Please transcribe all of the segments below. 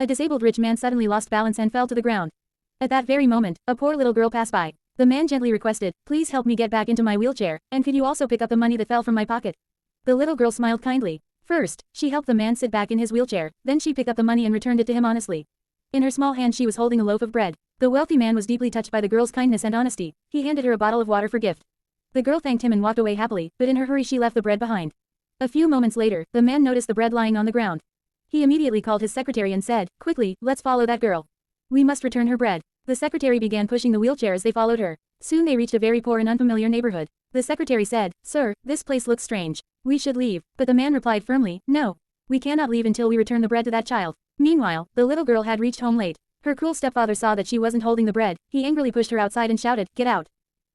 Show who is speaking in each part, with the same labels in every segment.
Speaker 1: A disabled rich man suddenly lost balance and fell to the ground. At that very moment, a poor little girl passed by. The man gently requested, "Please help me get back into my wheelchair, and could you also pick up the money that fell from my pocket?" The little girl smiled kindly. First, she helped the man sit back in his wheelchair, then she picked up the money and returned it to him honestly. In her small hand she was holding a loaf of bread. The wealthy man was deeply touched by the girl's kindness and honesty. He handed her a bottle of water for gift. The girl thanked him and walked away happily, but in her hurry she left the bread behind. A few moments later, the man noticed the bread lying on the ground. He immediately called his secretary and said, "Quickly, let's follow that girl. We must return her bread." The secretary began pushing the wheelchair as they followed her. Soon they reached a very poor and unfamiliar neighborhood. The secretary said, "Sir, this place looks strange. We should leave." But the man replied firmly, "No. We cannot leave until we return the bread to that child." Meanwhile, the little girl had reached home late. Her cruel stepfather saw that she wasn't holding the bread. He angrily pushed her outside and shouted, "Get out.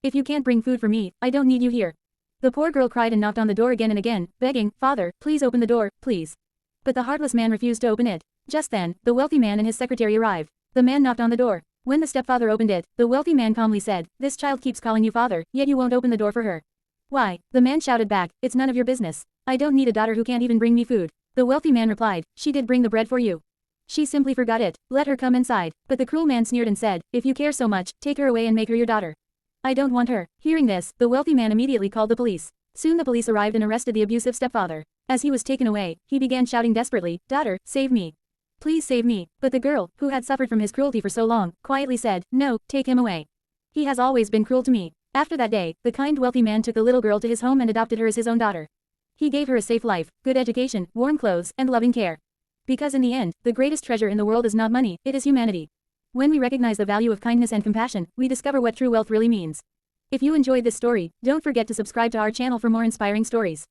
Speaker 1: If you can't bring food for me, I don't need you here." The poor girl cried and knocked on the door again and again, begging, "Father, please open the door, please." But the heartless man refused to open it. Just then, the wealthy man and his secretary arrived. The man knocked on the door. When the stepfather opened it, the wealthy man calmly said, "This child keeps calling you father, yet you won't open the door for her." "Why?" The man shouted back, "It's none of your business. I don't need a daughter who can't even bring me food." The wealthy man replied, "She did bring the bread for you. She simply forgot it. Let her come inside." But the cruel man sneered and said, "If you care so much, take her away and make her your daughter. I don't want her." Hearing this, the wealthy man immediately called the police. Soon the police arrived and arrested the abusive stepfather. As he was taken away, he began shouting desperately, "Daughter, save me. Please save me." But the girl, who had suffered from his cruelty for so long, quietly said, "No, take him away. He has always been cruel to me." After that day, the kind wealthy man took the little girl to his home and adopted her as his own daughter. He gave her a safe life, good education, warm clothes, and loving care. Because in the end, the greatest treasure in the world is not money, it is humanity. When we recognize the value of kindness and compassion, we discover what true wealth really means. If you enjoyed this story, don't forget to subscribe to our channel for more inspiring stories.